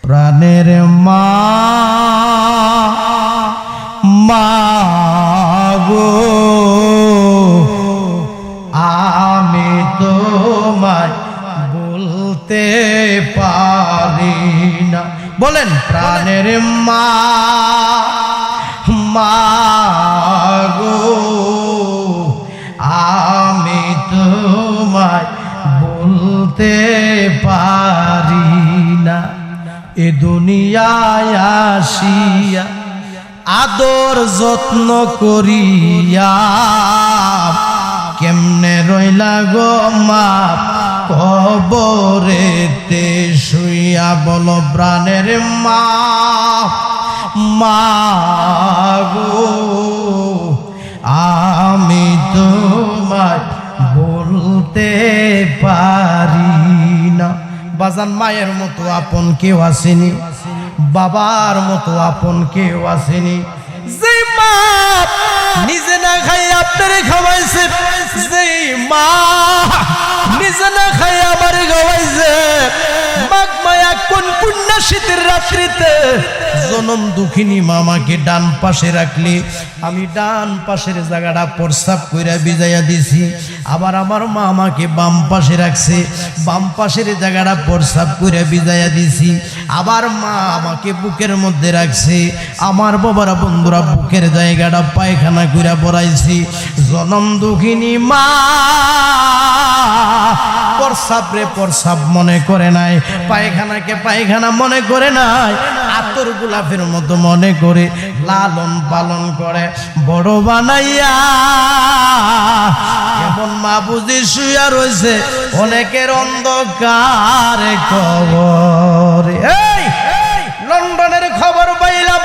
প্রাণের মা মা গো আমি তোমায় বলতে পারি না। বলেন প্রাণের মা মা গো আমি তোমায় বলতে পারি না। এ দুনিয়ায় আসিয়া আদর যত্ন করিয়া কেমনে রইলা গো মা কবরেতে শুইয়া। বলো প্রাণের মা মা গো আমি তোমায় বলতে পারি না। বাজান মায়ের মতো আপন কেউ আসেনি, বাবার মতো আপন কেউ আসেনি। যে মা নিজে না খাই আপনারে খাওয়াইছে, যে মা নিজে না খাই আমারে খাওয়াইছে, মাঘ মায়া কোন পুণ্যা শীতের রাত্রিতে জনম দুঃখিনী মামাকে ডান পাশে রাখলি, আমি ডান পাশের জায়গাটা প্রস্রাব কইরা ভিজাইয়া দিছি। আবার আমার মা আমাকে বাম পাশে রাখছে, বাম পাশের জায়গাটা প্রস্রাব কইরা ভিজাইয়া দিছি। আবার মা আমাকে বুকের মধ্যে রাখছে, আমার বাবারা বন্ধুরা বুকের জায়গাটা পায়খানা কইরা বড়াইছি। জনম দুঃখিনী মা প্রস্রাব রে প্রস্রাব মনে করে নাই, পায়খানাকে পায়খানা মনে করে নাই, আতর গোলাপের মতো মনে করে লালন পালন করে বড় বানাইয়া। এমন মা বুঝি শুয়া রয়েছে অনেকের অন্ধকার কবর। এই লন্ডনের খবর পাইলাম,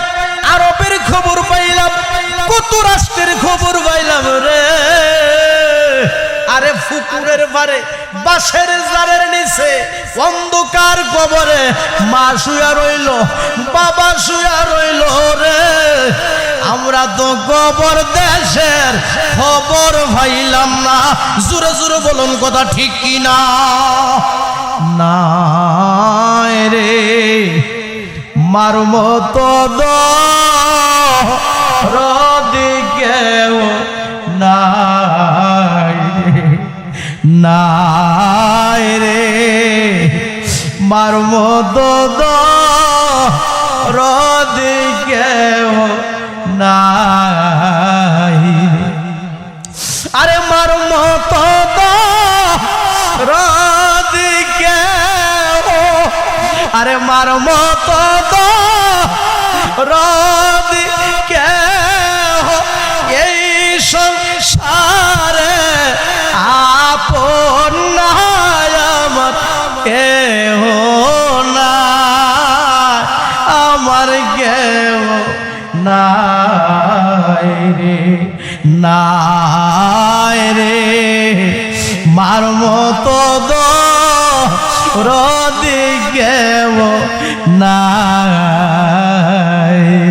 আরবের খবর পাইলাম, কত রাষ্ট্রের খবর পাইলাম রে। আরে ফুকুরের বারে বাঁশের জারের নিচে অন্ধকার কবরে মা শুয়া রইল, বাবা শুয়া রইল রে। আমরা তো কবর দেশের খবর পাইলাম না। জোরে জোরে বলুন কথা ঠিক কি না? না রে মার মতো দিকেও নাই নাই রে মার মতো দিকেও নাই। আরে মার মতো দিকেও, আরে মার মতো দিকেও এই সংসারে আপন নাই আমার কেহ নাই, আমার কেহ নাই রে নাই রে মার মতো দিকেও নাই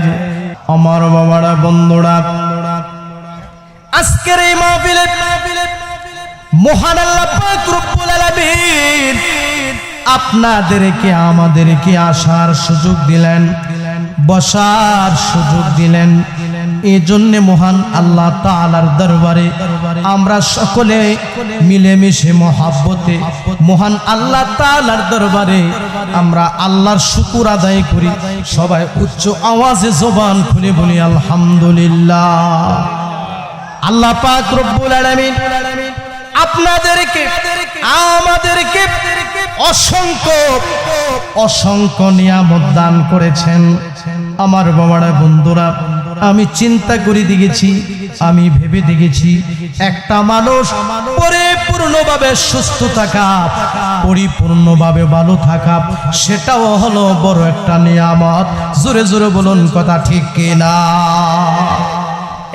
রে। আমার বাবারা বন্ধুরা, আজকের এই মাহফিলে মহান আল্লাহ পাক রব্বুল আলামিন আপনাদেরকে আমাদেরকে আসার সুযোগ দিলেন, বসার সুযোগ দিলেন। এই জন্য মহান আল্লাহ তাআলার দরবারে আমরা সকলে মিলেমিশে মহব্বতে মহান আল্লাহ তাআলার দরবারে আমরা আল্লাহর শুকর আদায় করি। সবাই উচ্চ আওয়াজে জবান খুলে বলি আলহামদুলিল্লাহ। আল্লাহ পাক রব্বুল আলামিন আপনাদেরকে আমাদেরকে অসংখ্য অসংখ্য নিয়ামত দান করেছেন। আমার বাবারা বন্ধুরা, আমি চিন্তা করে দেখেছি, আমি ভেবে দেখেছি, একটা মানুষ পরিপূর্ণভাবে সুস্থ থাকা, পরিপূর্ণভাবে ভালো থাকা, সেটাও হলো বড় একটা নিয়ামত। জোরে জোরে বলুন কথা ঠিক কিনা?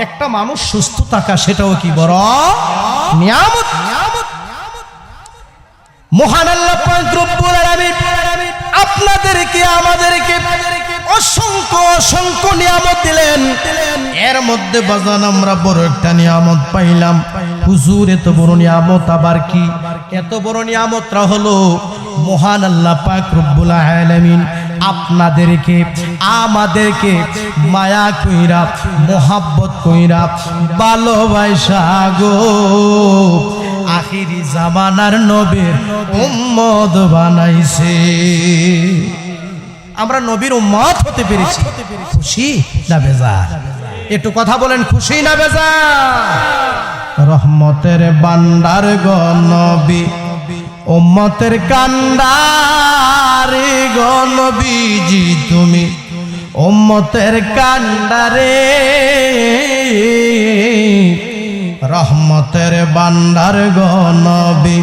একটা মানুষ সুস্থ থাকা সেটাও কি বড় নিয়ামত। মহান আল্লাহ পাক রব্বুল আলামিন আপনাদেরকে আমাদেরকে অসংখ্য অসংখ্য নিয়ামত দিলেন। এর মধ্যে বাজান আমরা বড় একটা নিয়ামত পাইলাম। হুজুর এত বড় নিয়ামত আবার কি? এত বড় নিয়ামতটা হলো মহান আল্লাহ পাক রব্বুল আলামিন আপনাদেরকে আমাদেরকে মায়া কইরা মোহাব্বত কইরা ভালোবাসা গো আখিরি জামানার নবীর উম্মত বানাইছে। আমরা নবীর উম্মত হতে পেরেছি, খুশি না বেজার? একটু কথা বলেন, খুশি না বেজার? রহমতের বান্দার গো নবী, উম্মতের কান্ডারে গো নবীজি তুমি, উম্মতের কান্ডারে। রহমতের বান্দার গো নবী,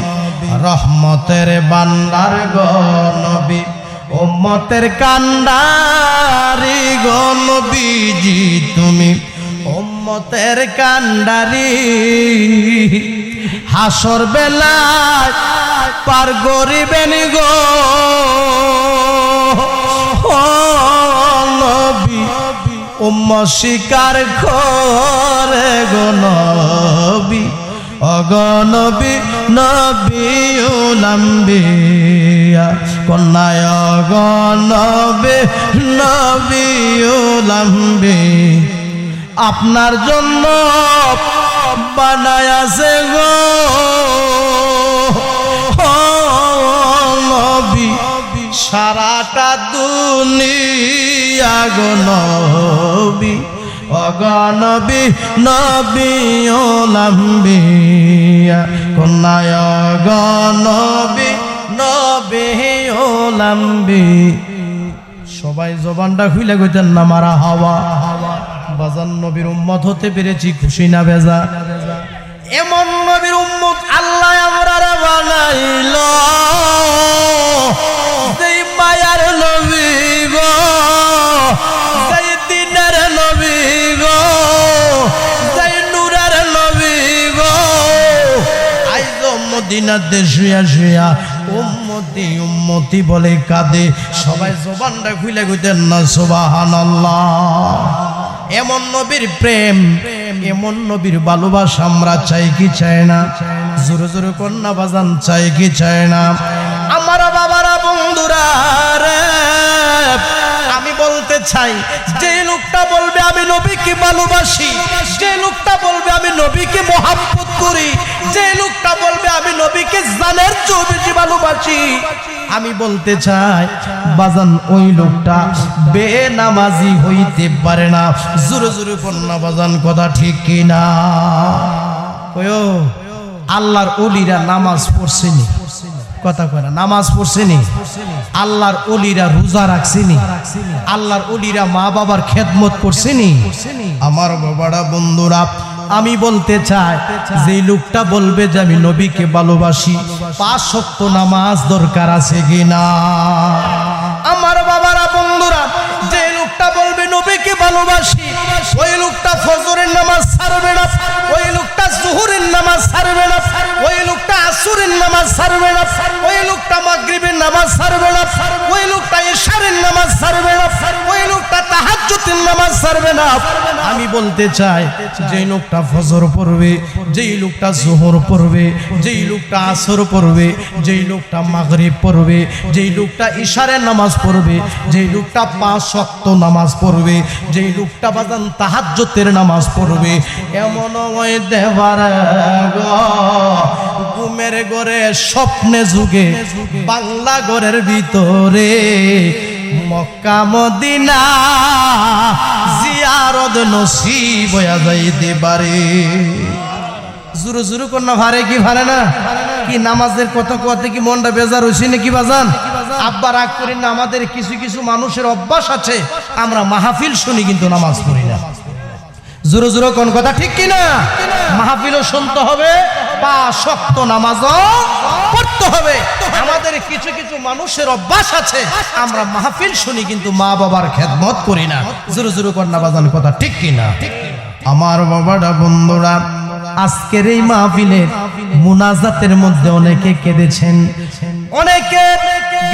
রহমতের বান্দার গো নবী, উম্মতের কান্ডারি গো নবীজি তুমি, উম্মতের কান্ডারি। হাসর বেলায় পার করিবেন গো নবী, উম্মত স্বীকার করে গো নবী, অগনবী নবী উলাম্বিয়া কন্যায় অগনবী নবী উলাম্বি। আপনার জন্য বানায় আছে গো নবী সারাটা দুনিয়া গো নবী, অগনবী নবী ওলাম্বিয়া কন্যায় অগনবী নবী ওলাম্বি। সবাই জবানটা খুলে কইতেন না মারা হাওয়া। বাজান নবীর উম্মত হতে পেরেছি, খুশি না বেজা? এমন নবীর উম্মত আল্লাহ আমরারে বানাইল, যেই মায়ার নবী গো, যেই দিনের নবী গো, যেই নূরের নবী গো। আইজ মদিনাতে শুয়া শুয়া উম্মতি উম্মতি বলে কাঁদে। সবাই জবানটা খুলে কইতেন না সুবহানাল্লাহ। এমন নবীর প্রেম, এমন নবীর ভালোবাসা আমরা চাই কি চাই না? জোরে জোরে কন্যা বাজান, চাই কি চাই না? আমার বাবারা বন্ধুরা রে, আমি বলতে চাই, যে লোকটা বলবে আমি নবীকে ভালোবাসি, যে লোকটা বলবে আমি নবীকে মহব্বত করি, যে লোকটা বলবে আমি নবীকে জানের চেয়ে বেশি ভালোবাসি, আমি বলতে চাই বাজান ওই লোকটা বেনামাজি হইতে পারে না। জোরে জোরে কন্যা বাজান, কথা ঠিক কিনা? ওয়ো আল্লাহর ওলিরা নামাজ পড়ছেনি, কথা কয় না, নামাজ পড়ছেনি। আল্লাহর ওলিরা রোজা রাখছেনি, আল্লাহর ওলিরা মা বাবার খেদমত করছেনি। আমার বাবারা বন্ধুরা, আমি বলতে চাই, যে লোকটা বলবে যে আমি নবীকে ভালোবাসি, 5 ওয়াক্ত নামাজ দরকার আছে কিনা? আমার বাবারা বন্ধুরা, যে লোকটা বলবে নবীকে ভালোবাসি, ওই লোকটা ফজরের নামাজ ছাড়বে না, ওই লোকটা জোহরের নামাজ ছাড়বে না, ওই লোকটা আসরের নামাজ ছাড়বে না, ওই লোকটা মাগরিবের নামাজ ছাড়বে না, ওই লোকটা ইশারের নামাজ ছাড়বে না, ওই লোকটা তাহাজ্জুদের নামাজ ছাড়বে না। আমি বলতে চাই, যেই লোকটা ফজর পড়বে, যেই লোকটা জোহর পড়বে, যেই লোকটা আসর পড়বে, যেই লোকটা মাগরিব পড়বে, যেই লোকটা ইশারের নামাজ পড়বে, যেই লোকটা 5 ওয়াক্ত নামাজ পড়বে, যেই লোকটা বাজান তাহাজ্জুদের নামাজ পড়বে, এমন ওই দেবার গো ঘুমের ঘরে স্বপ্নে যুগে বাংলা ঘরের ভিতরে মক্কা মদিনা জিয়ারত নসিব হইয়া যাইতে পারে। জুরু জুরু কন্যা ভারে কি ভারে না? কি নামাজের কথা কোয়াতে কি মনটা বেজার হইছে নাকি বাজান? আব্বা রাগ করেন না, আমাদের কিছু কিছু মানুষের অভ্যাস আছে, আমরা মাহফিল শুনি কিন্তু নামাজ পড়ি না। জোরে জোরে কোন কথা ঠিক কিনা? মাহফিলও শুনতে হবে, 5 ওয়াক্ত নামাজও পড়তে হবে। আমাদের কিছু কিছু মানুষের অভ্যাস আছে, আমরা মাহফিল শুনি কিন্তু মা বাবার খেদমত করি না। জোরে জোরে কোন না বাজান, কথা ঠিক কিনা? আমার বাবারা বন্ধুরা, আজকের এই মাহফিলের মুনাজাতের মধ্যে অনেকে কেঁদেছেন, অনেকে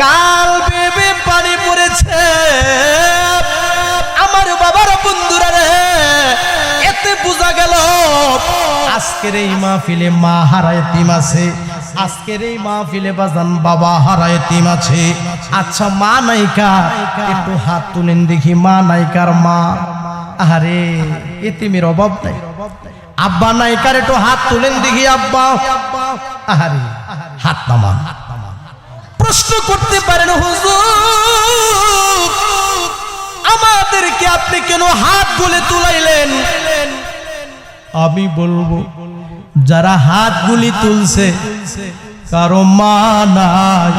গাল বেবে পানি পড়েছে। আমার বাবারা বন্ধুরা রে, এতে বোঝা গেল আজকের এই মাহফিলে মা হারা এতিম আছে, আজকের এই মাহফিলে বাজান বাবা হারা এতিম আছে। আচ্ছা মা নাইকা, একটু হাত তুলেন দেখি, মা নাইকার মা। আরে এতিমের অভাব নাই। আব্বা নাইকার, একটু হাত তুলেন দেখি আব্বা। আরে হাত নামান। প্রশ্ন করতে পারেন হুজুর, আমাদেরকে আপনি কেন হাত গুলে তুলাইলেন? আমি বলবো, যারা হাতগুলি তুলছে কারো মা নাই,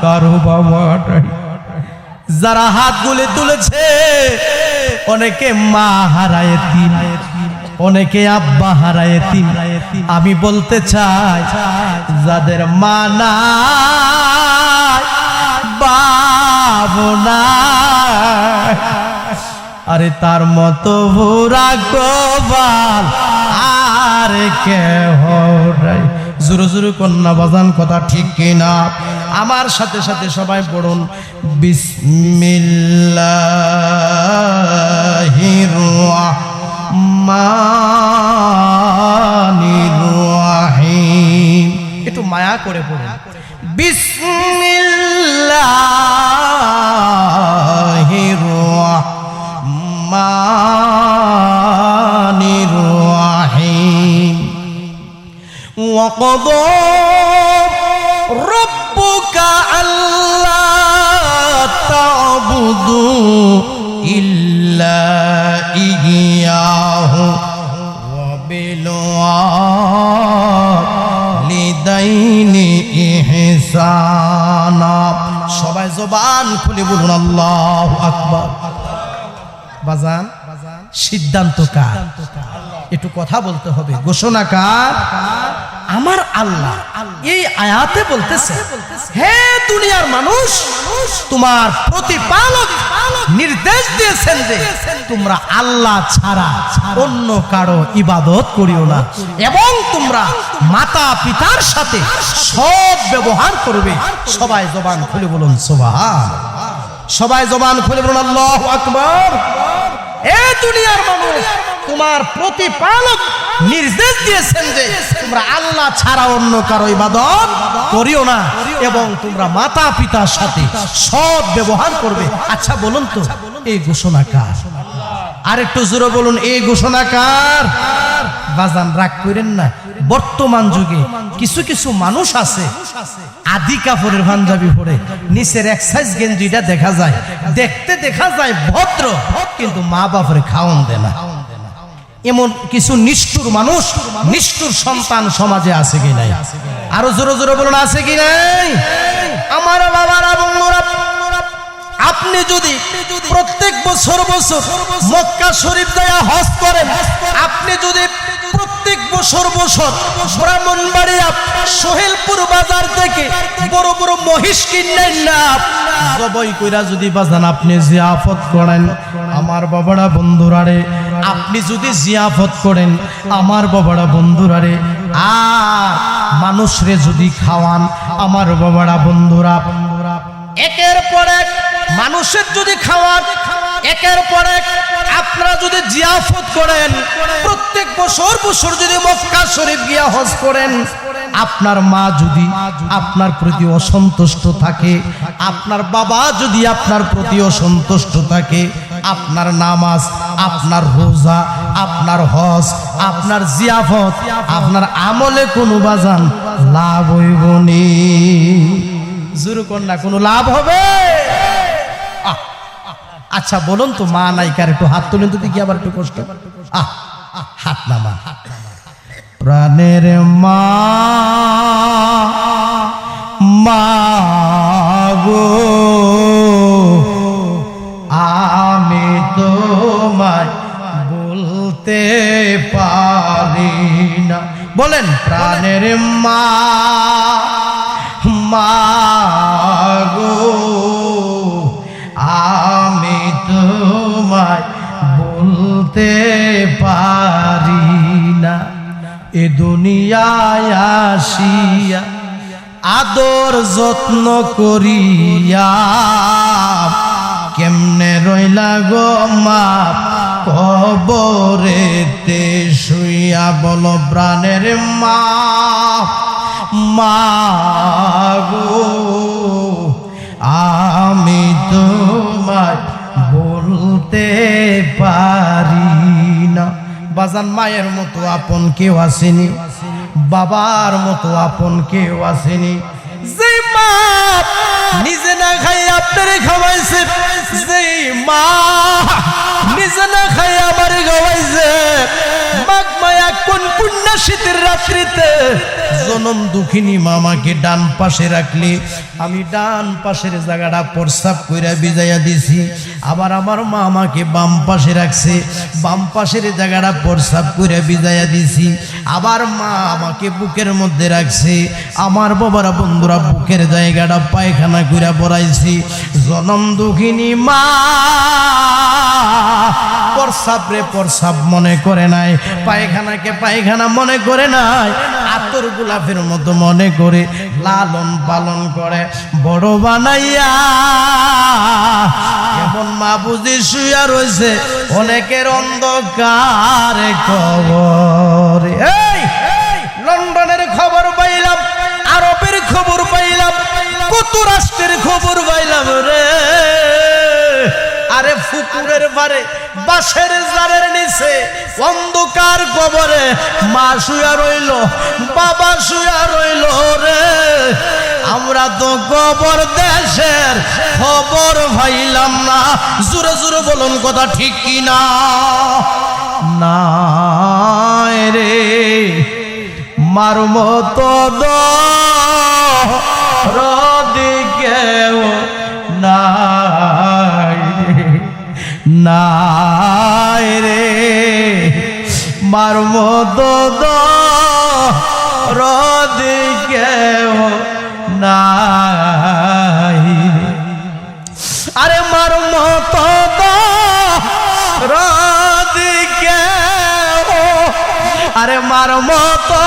কারো বাবা নাই। যারা হাতগুলি তুলেছে অনেকে মা হারায় এতিম, অনেকে আব্বা হারায় এতিম। আমি বলতে চাই, যাদের মা নাই, বাবা নাই, আরে তার মতো বুড়া গোবাল আর কেহ নাই। জোরে জোরে কন্যা বাজান, কথা ঠিক কিনা? আমার সাথে সাথে সবাই পড়ুন, বিসমিল্লাহির রাহমানির রাহিম। একটু মায়া করে পড়ুন, বিসমিল্লাহির রাহমানির রাহিম। وقضى ربك ألا تعبدوا إلا إياه وبالوالدين إحسانا। সবাই জবান খুলে বলুন আল্লাহু আকবার। বাজান সিদ্ধান্ত কার? একটু কথা বলতে হবে। ঘোষণা কার? আমার আল্লাহ। এই আয়াতে বলতেছে, হে দুনিয়ার মানুষ, তোমার প্রতিপালক নির্দেশ দিয়েছেন যে তোমরা আল্লাহ ছাড়া অন্য কারো ইবাদত করিও না, এবং তোমরা মাতা পিতার সাথে সৎ ব্যবহার করবে। সবাই জবান খুলে বলুন সুবহান। সবাই জবান খুলে বলুন আল্লাহু আকবার। এ দুনিয়ার মানুষ, তোমার প্রতিপালক নির্দেশ দিয়েছেন যে তোমরা আল্লাহ ছাড়া অন্য কারো ইবাদত করিও না, এবং তোমরা মাতা পিতার সাথে সৎ ব্যবহার করবে। আচ্ছা বলুন তো, এই ঘোষণা কার? আর একটু জোরে বলুন, এই ঘোষণা কার? বাজান রাগ করেন না, বর্তমান যুগে কিছু কিছু মানুষ আছে আদি কাপড়ের পাঞ্জাবি পরে, নিচের এক সাইজ গেঞ্জিটা দেখা যায়, দেখতে দেখা যায় ভদ্র, কিন্তু মা বাপরে খাওয়ান দেয় না। এমন কিছু নিষ্ঠুর মানুষ, নিষ্ঠুর সন্তান সমাজে আছে কি নাই? আরো জোরে জোরে বলুন, আছে কি নাই? আমার বাবারা, বন্ধুরা, আপনি যদি প্রত্যেক বছর মক্কা শরীফ যায় হজ করেন, আপনি যদি প্রত্যেক বছর ব্রাহ্মণবাড়িয়া সোহেলপুর বাজার থেকে বড় বড় মহিষ কিনেন না, জবাই কইরা যদি বাজান আপনি জিয়াফত করেন, আমার বাবারা বন্ধুরা রে, আপনি যদি জিয়াফত করেন আমার বাবারা বন্ধুরা রে, আর মানুষরে যদি খাওয়ান আমার বাবারা বন্ধুরা, একের পর এক মানুষের যদি খাওয়ান, একের পর এক আপনারা যদি জিয়াফত করেন, প্রত্যেক বছর যদি মক্কা শরীফ গিয়া হজ করেন, আপনার মা যদি আপনার প্রতি অসন্তুষ্ট থাকে, আপনার বাবা যদি আপনার প্রতি অসন্তুষ্ট থাকে, আপনার নামাজ, আপনার রোজা, আপনার হজ, আপনার জিয়াফত, আপনার আমলে কোনো বাজান লাভ হইব নি? জোরে কন্যা, কোনো লাভ হবে? আচ্ছা বলুন তো, মা নাইকার একটু হাত তুলেন তো দেখি, আবার একটু কষ্ট। হাত নামান। প্রাণের মা, মা গো, আমি তোমায় বলতে পারি না। বলেন, প্রাণের মা, মা গো, আমি তোমায় বলতে পারি না। এ দুনিয়ায় আসিয়া আদর যত্ন করিয়া কেমনে রইলা গো মা কবরেতে শুইয়া? বলো প্রাণের মা, মাগো আমি তোমায় বলতে পারি না। বাজান মায়ের মতো আপন কেউ আসেনি, বাবার মতো আপন কেউ আসেনি। যে মা নিজে না খাই আপনারে খাওয়াইছে, যে মা নিজে না খাই আমারে খাওয়াইছে, মাগ মায়া কোন পুণ্যা শীতের রাত্রিতে জনম দুঃখিনী মামাকে ডান পাশে রাখলি, আমি ডান পাশের জায়গাটা প্রস্রাব কইরা ভিজাইয়া দিছি। আবার আমার মা আমাকে বাম পাশে রাখছে, বাম পাশের জায়গাটা প্রস্রাব কইরা ভিজাইয়া দিছি। আবার মা আমাকে বুকের মধ্যে রাখছে, আমার বাবারা বন্ধুরা বুকের জায়গাটা পায়খানা কইরা বড়াইছি। জনম দুঃখিনী মা প্রস্রাব রে প্রস্রাব মনে করে নাই, পায়খানাকে পায়খানা মনে করে নাই, আতর গোলাপের মতো মনে করে লালন পালন করে বড় বানাইয়া। এমন মা বুঝি শুয়া রয়েছে অনেকের অন্ধকার কবর। এই লন্ডনের খবর পাইলাম, আরবের খবর পাইলাম, কত রাষ্ট্রের খবর পাইলাম রে। আরে ফুকুরের বারে বাঁশের জারের নিচে অন্ধকার কবরে মা শুয়া রইল, বাবা শুয়া রইল রে। আমরা তো কবর দেশের খবর পাইলাম না। জোরে জোরে বলুন কথা ঠিক কি না? না রে মার মতো দিকেও নাই নাই রে মার মতো দিকেও নাই। আরে মার মতো দিকেও, আরে মার মতো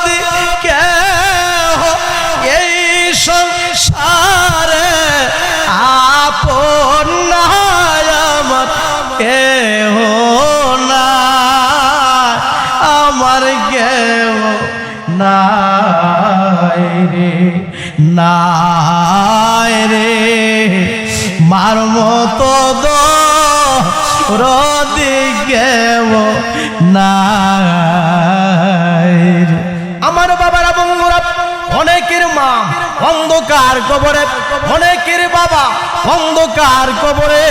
দিকেও এই সংসারে আপন নাই আমার কেহ নাই, আমার কেহ নাই রে নাই রে মার মতো দিকেও নাই রে। আমার বাবারা বন্ধুরা অনেকের মা অন্ধকার কবরে, অনেকের বাবা অন্ধকার কবরে।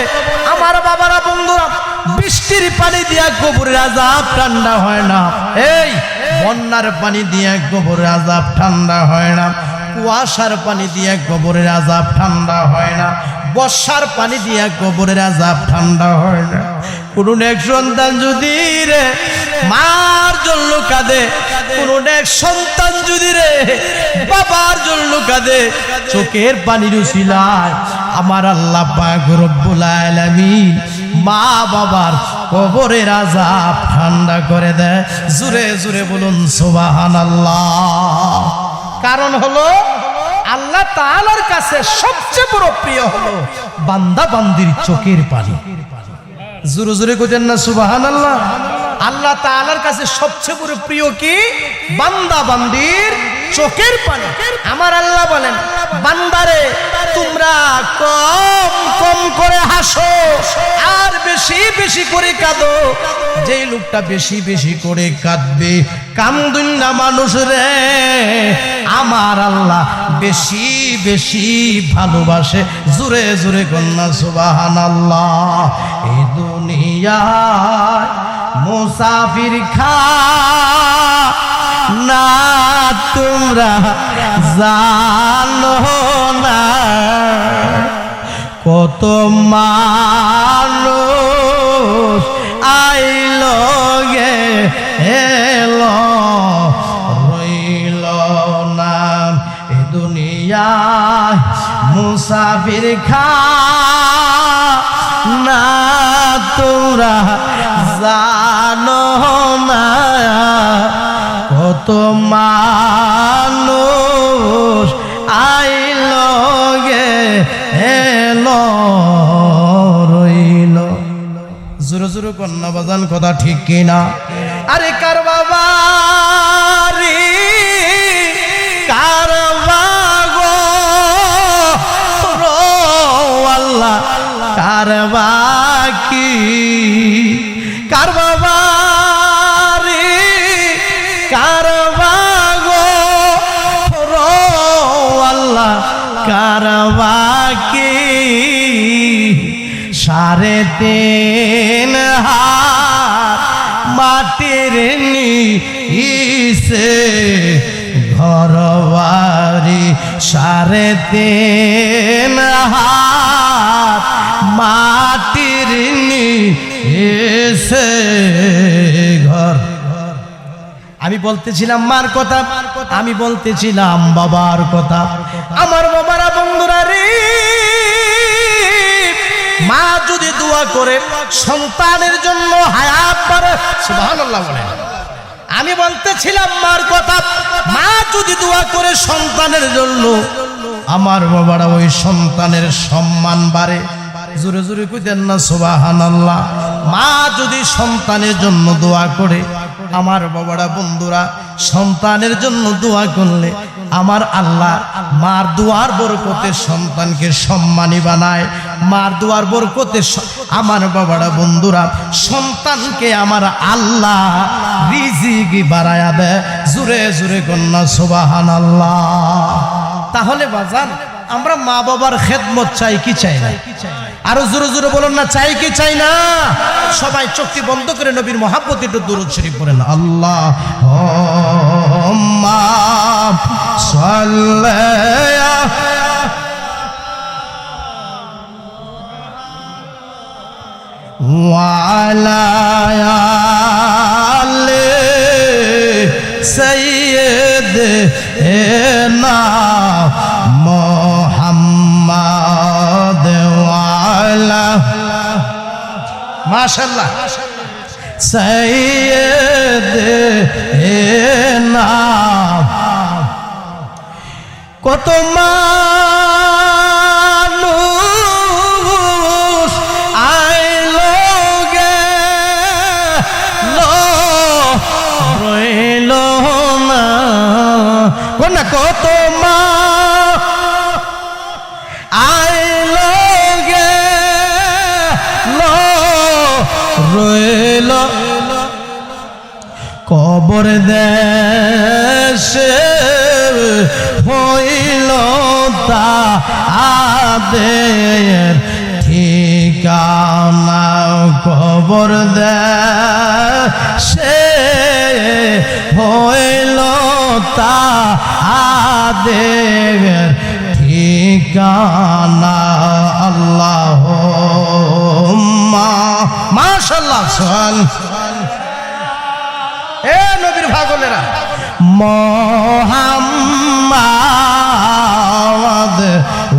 আমার বাবারা বন্ধুরা বৃষ্টির পানি দিয়া কবরের আযাব ঠান্ডা হয় না, এই বন্যার পানি দিয়া কবরের আযাব ঠান্ডা হয় না, কুয়াশার পানি দিয়া কবরের আযাব ঠান্ডা হয় না, বর্ষার পানি দিয়া কবরের আযাব ঠান্ডা হয় না। কোন এক সন্তান যদি রে মার জন্য কাঁদে, কোন এক সন্তান যদি রে বাবার জন্য কাঁদে, চোখের পানির উসিলায় আমার আল্লাহ পাক রব্বুল আলামিন মা বাবার কবরের আযাব ঠান্ডা করে দেয়। জোরে জোরে বলুন সুবহানাল্লাহ। কারণ হলো আল্লাহ তাআলার কাছে সবচেয়ে বড় প্রিয় হলো বান্দা বান্দির চোখের পানি। জোরে জোরে কইতেন না সুবহানাল্লাহ। আল্লাহ তাআলার কাছে সবচেয়ে বড় প্রিয় কি? বান্দা বান্দির চোখের পানি। আমার আল্লাহ বলেন, বান্দারে তোমরা কম কম করে হাসো আর বেশি বেশি করে কাঁদো। যেই লোকটা বেশি বেশি করে কাঁদবে, কামদুন না মানুষ রে, আমার আল্লাহ বেশি বেশি ভালোবাসে। জোরে জোরে কন্যা সুবহানাল্লাহ। এই দুনিয়ায় মুসাফির না তোমরা জানো না, কত মানুষ আইল গে এলো রইল না। এ দুনিয়ায় মুসাফির না তোমরা জানো না, কত মানুষ আইল গে এলো রইল। জোরে জোরে কন্যা বাজান কথা ঠিক কিনা? আরে কার বাবার কারবাকি কারবারি কারবাগো রো আল্লাহ কারবাকি 3.5 হাত মাটির নিচে ঘরবাড়ি 3.5 হাত মাটির নিচে ঘর। আমি বলতেছিলাম মার কথা, আমি বলতেছিলাম বাবার কথা। আমার বাবারা বন্ধুরা রে, মা যদি দোয়া করে সন্তানের জন্য হায়াত বাড়ে, সুবহানাল্লাহ বলেন। আমি বলতেছিলাম মার কথা, মা যদি দোয়া করে সন্তানের জন্য, আমার বাবারা ওই সন্তানের সম্মান বাড়ে। জোরে জোরে কইতেন না সুবহানাল্লাহ। মা যদি সন্তানের জন্য দোয়া করে, আমার বাবারা বন্ধুরা সন্তানের জন্য দোয়া করলে আমার আল্লাহ মার দুয়ার বরকতে সন্তানকে সম্মানী বানায়। মার দুয়ার বরকতে আমার বাবারা বন্ধুরা সন্তানকে আমার আল্লাহ রিজিক বাড়ায়া দেয়। জোরে জোরে কন্যা সুবহানাল্লাহ। তাহলে বাজান আমরা মা বাবার খেদমত চাই কি চাই না? আরো জোরে জোরে বলুন না, চাই কি চাই না? সবাই চোখটি বন্ধ করে নবীর মহব্বতে একটু দুরূদ শরীফ পড়েন। আল্লাহুম্মা সাল্লি ওয়ালা আলি সাইয়্যিদিনা মুহাম্মাদ ওয়ালা মাশাআল্লাহ সাইয়্যিদিনা। কত মানুষ আইলো গেল রইল না, কোন কত মা আইলো গেল রইল, কবর দেশে হইল তাদের ঠিকানা, কবর দেশে হইল তাদের ঠিকানা। আল্লাহুম্মা মাশাআল্লাহ এ নবীর পাগলেরা মুহাম্মাদ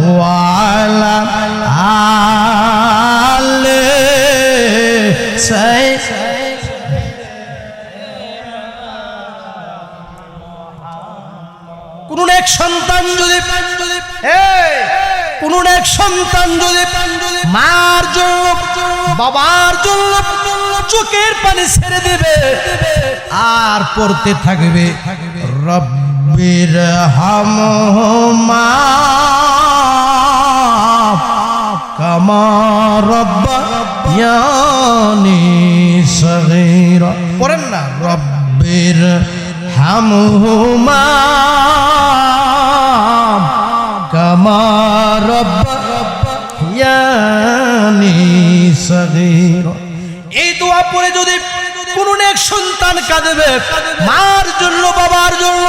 ওয়ালা আলি কোন এক সন্তান যদি কোন এক সন্তান যদি মার জন্য বাবার জন্য চোখের পানি ছেড়ে দিবে আর পড়তে থাকবে রব্বির হামহুমা কামা রাব্বায়ানি সগীরা, পড়েন না রব্বির হামহুমা কামা রাব্বায়ানি সগীরা। এই দোয়া পড়ে যদি কোন এক সন্তান কাঁদবে মার জন্য বাবার জন্য,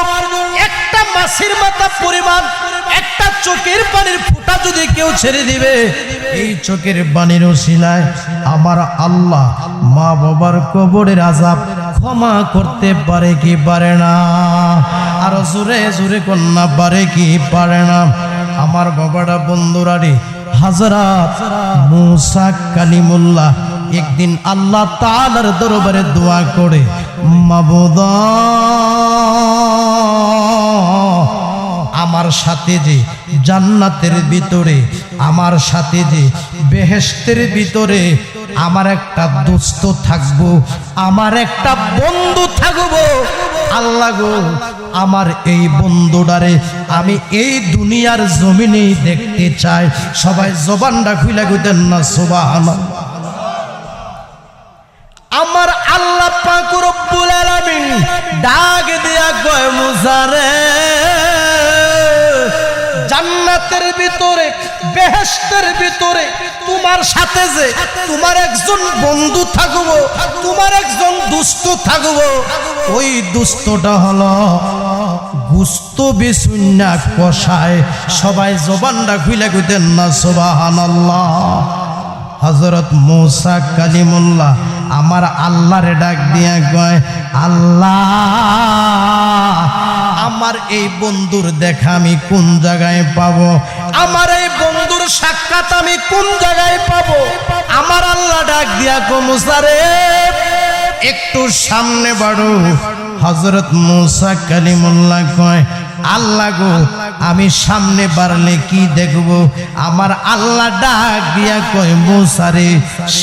একটা মাছের মাথা পরিমাণ একটা চোখের পানির ফোঁটা যদি কেউ ছেড়ে দিবে, এই চোখের পানির ওসিলায় আমার আল্লাহ মা বাবার কবরের আযাব ক্ষমা করতে পারে কি পারে না? আরো জোরে জোরে কন্যা পারে কি পারে না? আমার বাবারা বন্ধুরা রে, হযরত মুসা কালিমুল্লাহ একদিন আল্লাহ তাআলার দরবারে দোয়া করে, মাবুদ আমার সাথে যে জান্নাতের ভিতরে, আমার সাথে যে বেহেশতের ভিতরে আমার একটা দোস্ত থাকবো, আমার একটা বন্ধু থাকবো, আল্লাহ গো আমার এই বন্ধুটারে আমি এই দুনিয়ার জমিনেই দেখতে চাই। সবাই জবানটা খুলে কইতেন না সুবহানাল্লাহ। আমার আল্লাহ পাক রব্বুল আলামিন ডাক দিয়া কয় মুসা রে, জান্নাতের ভিতরে বেহেশতের ভিতরে তোমার সাথে যে তোমার একজন বন্ধু থাকবো, তোমার একজন দুষ্ট থাকবো, ওই দুষ্টটা হলো গুস্ত বিসুন্না কষায়। সবাই জবানটা খুলে কইতেন না সুবহানাল্লাহ। হযরত মূসা কালিমুল্লাহ আমার আল্লাহরে ডাক দিয়া কয়, আল্লাহ আমার এই বন্ধুর দেখা আমি কোন জায়গায় পাবো? আমার এই বন্ধুর সাক্ষাৎ আমি কোন জায়গায় পাবো? আমার আল্লাহ ডাক দিয়া কয় মূসা রে একটু সামনে বাড়ো। হযরত মূসা কালিমুল্লাহ কয়, আল্লাহ গো আমি সামনে বাড়লে কি দেখব? আমার আল্লাহ ডাক দিয়া কয় মূসা রে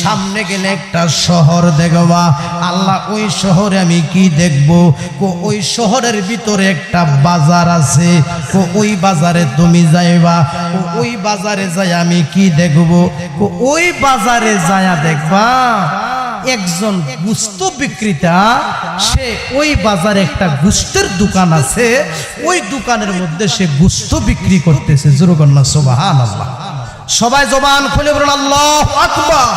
সামনে গেলে একটা শহর দেখবা। আল্লাহ ওই শহরে আমি কি দেখব? ওই শহরের ভিতরে একটা বাজার আছে, ওই বাজারে তুমি যাইবা। ওই বাজারে যাই আমি কি দেখব? ওই বাজারে যায়া দেখবা একজন গোশত বিক্রেতা, সে ওই বাজারে একটা গোশতের দোকান আছে, ওই দোকানের মধ্যে সে গোশত বিক্রি করতেছে। জোরে বলুন না সুবহানাল্লাহ। সবাই জবান খুলে বলুন আল্লাহু আকবার।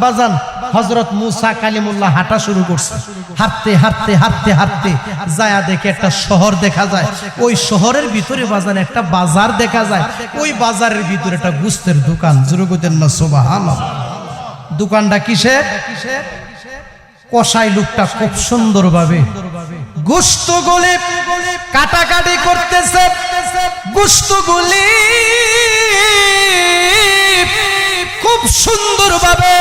বাজান হযরত মূসা কালিমুল্লাহ হাঁটা শুরু করছে। হাঁটতে হাঁটতে হাঁটতে হাঁটতে যায়া দেখে একটা শহর দেখা যায়। ওই শহরের ভিতরে বাজান একটা বাজার দেখা যায়। ওই বাজারের ভিতরে একটা গোশতের দোকান। জোরে বলেন না সুবহানাল্লাহ। দোকানটা কিসের? কসাই লোকটা খুব সুন্দরভাবে গোশতগুলি কাটাকাটি করতেছে। গোশতগুলি খুব সুন্দরভাবে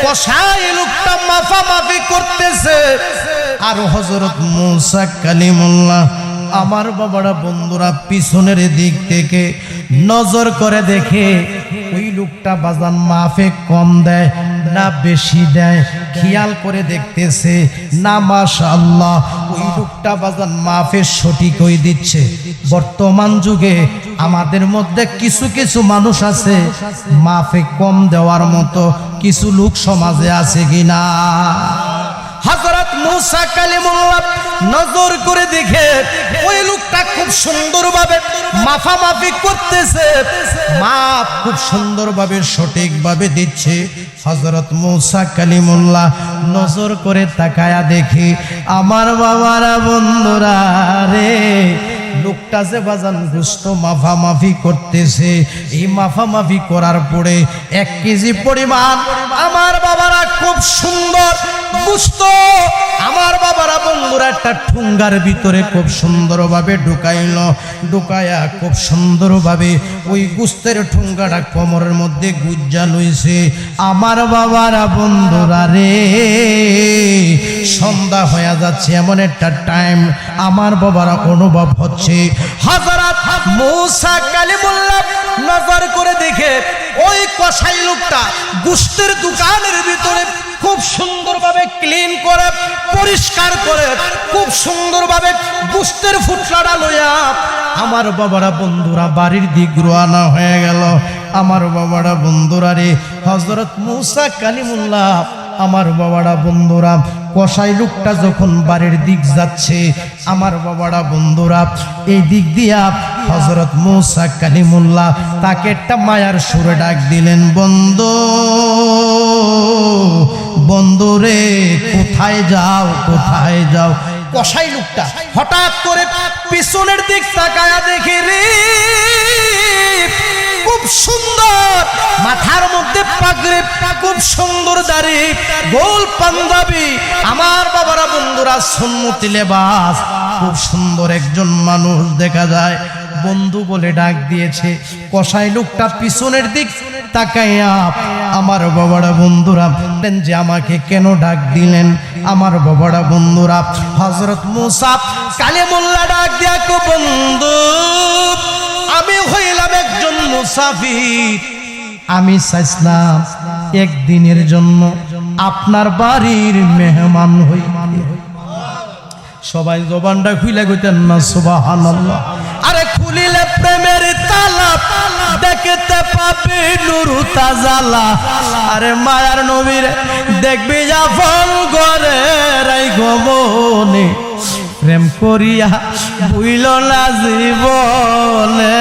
কসাই লোকটা মাফামাফি করতেছে। আর হযরত মূসা কালিমুল্লাহ আমার বাবারা বন্ধুরা পিছনের দিক থেকে নজর করে দেখে ওই লোকটা বাজান মাফে কম দেয় না বেশি দেয়, খেয়াল করে দেখতেছে না মাশাআল্লাহ ওই লোকটা বাজান মাফে সঠিক হয়ে দিচ্ছে। বর্তমান যুগে আমাদের মধ্যে কিছু কিছু মানুষ আছে মাফে কম দেওয়ার মতো কিছু লোক সমাজে আছে কিনা? হযরত মূসা কালিমুল্লাহ নজর করে দেখে ওই লোকটা খুব সুন্দরভাবে মাফামাফি করতেছে, মাপ খুব সুন্দরভাবে সঠিকভাবে দিচ্ছে। হযরত মূসা কালিমুল্লাহ নজর করে তাকায়া দেখে আমার বাবারা বন্ধুরা রে, লোকটা যে বাজান গোশত মাফামাফি করতেছে, এই মাফামাফি করার পরে 1 কেজি পরিমাণ আমার বাবারা খুব সুন্দর গোশত আমার বাবারা বন্ধুরা একটা ঠুঙ্গার ভিতরে খুব সুন্দরভাবে ঢুকাইল। ঢুকায়া খুব সুন্দরভাবে ওই গোশতের ঠুঙ্গাটা কোমরের মধ্যে গুজ্জা লইছে। আমার বাবারা বন্ধুরা রে, সন্ধ্যা হয়ে যাচ্ছে এমন একটা টাইম আমার বাবারা অনুভব হচ্ছে। হযরত মূসা কালিমুল্লাহ নজর করে দেখে ওই কসাই লোকটা গোশতের দোকানের ভিতরে খুব সুন্দরভাবে ক্লিন করে পরিষ্কার করে খুব সুন্দরভাবে গোশতের ফুটলাটা লইয়া আমার বাবারা বন্ধুরা বাড়ির দিক রওনা হয়ে গেল। আমার বাবারা বন্ধুরা রে, হযরত মূসা কালিমুল্লাহ আমার বাবারা বন্ধুরা কসাই লোকটা যখন বাড়ির দিক যাচ্ছে আমার বাবারা বন্ধুরা এই দিক দিয়া হযরত মূসা কালিমুল্লাহ তাকে একটা মায়ার সুরে ডাক দিলেন, বন্ধু বন্ধুরে কোথায় যাও কোথায় যাও? কসাই লোকটা হঠাৎ করে পিছনের দিক তাকায়া দেখে রে খুব সুন্দর মাথার মধ্যে পাগড়ি, খুব সুন্দর দাড়ি, গোল পাঞ্জাবি আমার বাবারা বন্ধুরা সুন্নতি লেবাস, খুব সুন্দর একজন মানুষ দেখা যায়। বন্ধু বলে ডাক দিয়েছে। কসাই লোকটা পিছনের দিক তাকাইয়া আমার বাবারা বন্ধুরা বললেন যে আমাকে কেন ডাক দিলেন? আমার বাবারা বন্ধুরা হযরত মূসা কালিমুল্লাহ ডাক দিয়া কো, বন্ধু আমি হইলাম একজন মুসাফির, আমি চাইছিলাম একদিনের জন্য আপনার বাড়ির মেহমান হই। সবাই জবানটা খুলে কইতেন না সুবহানাল্লাহ। আরে খুলিলে প্রেমের তালা দেখতে পাবি নূর তাজালা। আরে মায়ার নবীর দেখবি জাফর করে রাইখো মনে, প্রেম করিয়া বুইল না জীবনে,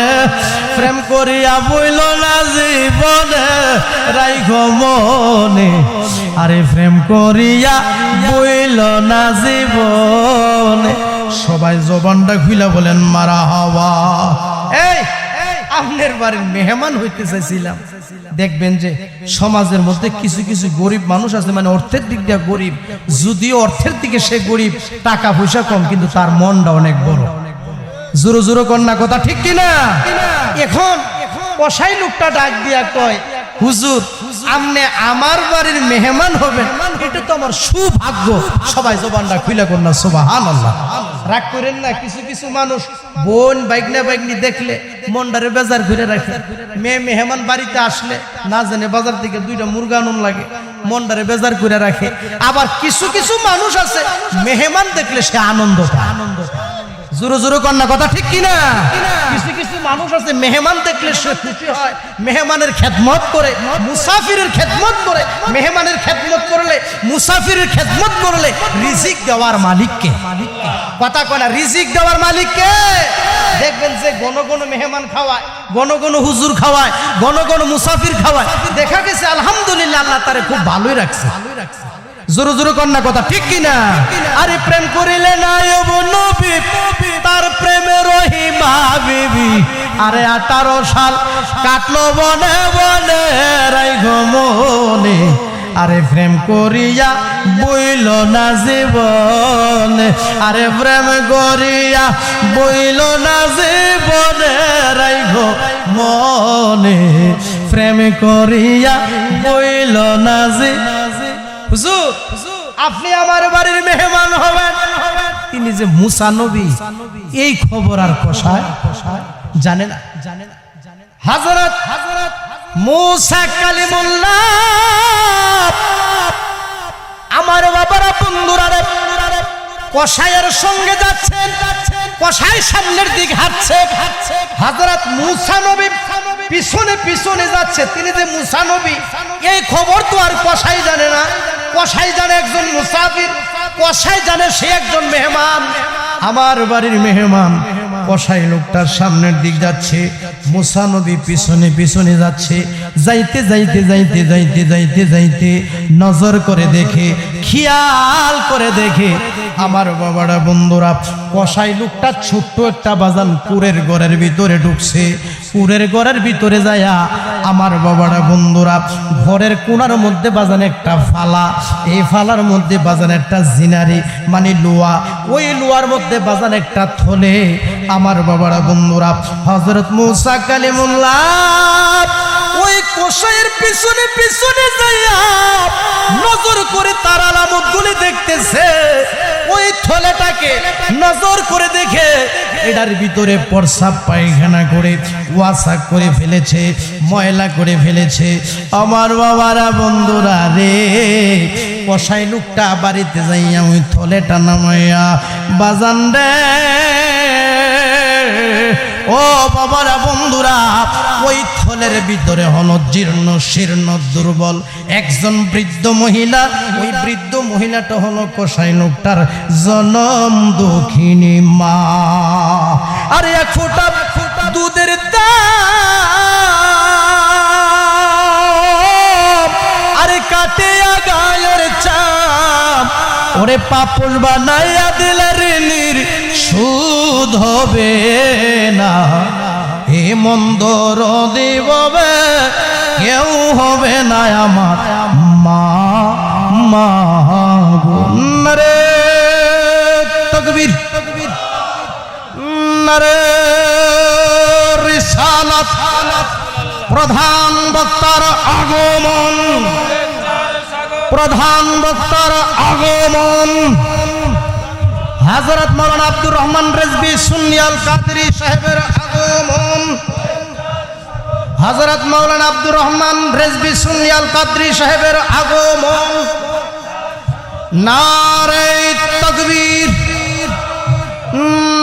প্রেম করিয়া বুইল না জীবনে রাইখো মনে। আরে প্রেম করিয়া বুইল না জীবনে। সবাই জবানটা খুলে বলেন মারহাবা। এই আপনার বাড়ির মেহমান হইতে চাইছিলাম। দেখবেন যে সমাজের মধ্যে কিছু কিছু গরিব মানুষ আছে, মানে অর্থের দিক দিয়ে গরিব, যদিও অর্থের দিকে সে গরিব, টাকা পয়সা কম, কিন্তু তার মনটা অনেক বড়। জোরো জোরো কন্যা কথা ঠিক কিনা? এখন কসাই লোকটা ডাক দিয়া কয়, হুজুর আপনি আমার বাড়ির মেহমান হবেন, এটা তো আমার সৌভাগ্য। সবাই জবানটা খুলে কন্যা সুবহানাল্লাহ। রাগ করেন না, কিছু কিছু মানুষ বোন বাইকনা বাইকনি দেখলে মন্ডারে বেজার ঘুরে রাখে। মেয়ে মেহমান বাড়িতে আসলে না জানে বাজার থেকে দুইটা মুরগা আনুন লাগে, মন্ডারে বেজার করে রাখে। আবার কিছু কিছু মানুষ আছে মেহমান দেখলে সে আনন্দ পায়। জোরো জোরো কন্যা কথা ঠিক কিনা? কিছু কিছু মানুষ আছে মেহমান দেখলে সে খুশি হয়, মেহমানের খেদমত করে, মুসাফিরের খেদমত করে। মেহমানের খেদমত করলে, মুসাফিরের খেদমত করলে রিজিক দেওয়ার মালিককে, কথা কয় না, রিজিক দেওয়ার মালিককে। দেখবেন যে ঘন ঘন মেহমান খাওয়ায়, ঘন ঘন হুজুর খাওয়ায়, ঘন ঘন মুসাফির খাওয়ায়, দেখা গেছে আলহামদুলিল্লাহ আল্লাহ তারে খুব ভালোই রাখছে। জোরো জোরো কন্যা কথা ঠিক কিনা? আরে প্রেম করিলে নাই নবী, তার প্রেমে রহিমা বিবি। আরে 18 সাল কাটলো বনে বনে রাইখো মনে। আরে প্রেম করিয়া বইল না জীবনে, আরে প্রেম করিয়া বইল না জীবনে রাইখো মনে, প্রেম করিয়া বইল না জীবনে। হুজুর আপনি আমার বাড়ির মেহমান হবেন, তিনি যে মুসা নবী এই খবর আর কসাই জানে না। হযরত মুসা কালিমুল্লাহ আমার বাবারা বন্ধুরা কসাইয়ের সঙ্গে যাচ্ছেন, কসাই সামনের দিকে হাঁটছে, হযরত মুসা নবী পিছনে পিছনে যাচ্ছে। তিনি যে মুসা নবী এই খবর তো আর কসাই জানে না। কসাই জানে একজন মুসাফির, কসাই জানে সে একজন মেহমান, আমার বাড়ির মেহমান। কসাই লোকটার সামনের দিক যাচ্ছে, মুসা নবী পিছনে পিছনে যাচ্ছে। যাইতে যাইতে যাইতে যাইতে যাইতে যাইতে নজর করে দেখে, খেয়াল করে দেখে আমার বাবারা বন্ধুরা, কসাই লোকটা ছোট্ট একটা বাজান কুরের ঘরের ভিতরে ঢুকছে। কুরের ঘরের ভিতরে যায়া আমার বাবারা বন্ধুরা, ঘরের কোণার মধ্যে বাজান একটা ফালা, এই ফালার মধ্যে বাজান একটা জিনারি মানে লোয়া, ওই লোয়ার মধ্যে বাজান একটা থলে। আমার বাবারা বন্ধুরা, হযরত মুসা কালিমুল্লাহ ওই কসাইয়ের পিছনে পিছনে যাইয়া নজর করে তার আলামতগুলি দেখতেছে। ওই থলেটাকে নজর করে দেখে এটার ভিতরে প্রস্রাব পায়খানা করে ওয়াসা করে ফেলেছে, ময়লা করে ফেলেছে। আমার বাবারা বন্ধুরা রে, কসাই লোকটা বাড়িতে যাইয়া ওই থলেটা নামাইয়া বাজান রে, ও বাবারা বন্ধুরা, ওই থলের ভিতরে হলো জীর্ণ শীর্ণ দুর্বল একজন বৃদ্ধ মহিলা। ওই বৃদ্ধ মহিলাটা হলো কসাই লোকটার জনম দুঃখিনী মা। আর এক ফোঁটা দুধের দাম, আরে কাটিয়া গায়ের চাপ, ওরে পাপড় বানাইয়া দিলে ঋণীর সুদ হবে না। এ মন্দর দিববে কেউ হবে না আমার মা। মা রে তাকবীর, নারে রিসালাত, প্রধান বক্তার আগমন, প্রধান বক্তার আগমন। হযরত মাওলানা আব্দুর রহমান রেজভী সুন্নি আল কাদরি সাহেবের আগমন। হযরত মাওলানা আব্দুর রহমান রেজভী সুন্নি আল কাদরি সাহেবের আগমন। নারে তাকবীর,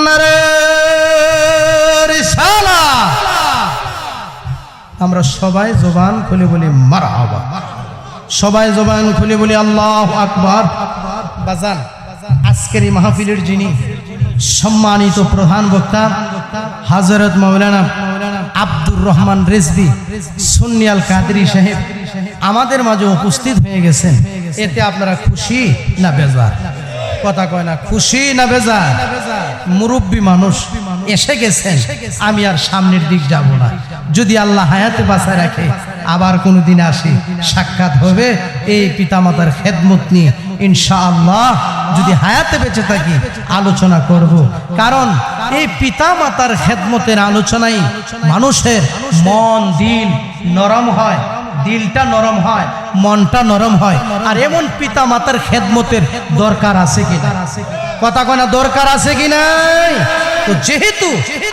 নারে রিসালাত। আমরা সবাই জবান খুলে বলি মারহাবা, সবাই জবান খুলে বলি আল্লাহু আকবার। বাজান, আজকের এই মাহফিলের যিনি সম্মানিত প্রধান বক্তা হযরত মাওলানা আব্দুর রহমান রিজভী সুন্নিয়াল কাদরি সাহেব আমাদের মাঝে উপস্থিত হয়ে গেছেন, এতে আপনারা খুশি না বেজার? কথা কয় না, খুশি না বেজার? মুরব্বী মানুষ এসে গেছেন, আমি আর সামনের দিক যাব না। যদি আল্লাহ হায়াতে বাঁচায় রাখে আবার কোনোদিন আসি, সাক্ষাৎ হবে এই পিতামাতার খেদমত নিয়ে ইনশাআল্লাহ। যদি হায়াতে বেঁচে থাকি আলোচনা করব, কারণ এই পিতামাতার খেদমতের আলোচনাই মানুষের মন দিল নরম হয়, দিলটা নরম হয়, মনটা নরম হয়। আর এমন পিতা মাতার খেদমতের দরকার আছে কি না? কথা কয় না, দরকার আছে কি নাই? তো যেহেতু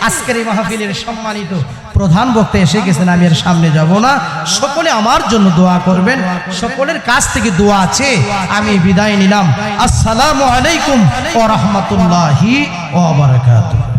আজকের এই মাহফিলের সম্মানিত প্রধান বক্তা এসে গেছেন, আমি এর সামনে যাব না। সকলে আমার জন্য দোয়া করবেন, সকলের কাছ থেকে দোয়া আছে। আমি বিদায় নিলাম। আসসালামু আলাইকুম ওয়া রাহমাতুল্লাহি ওয়া বারাকাতুহু।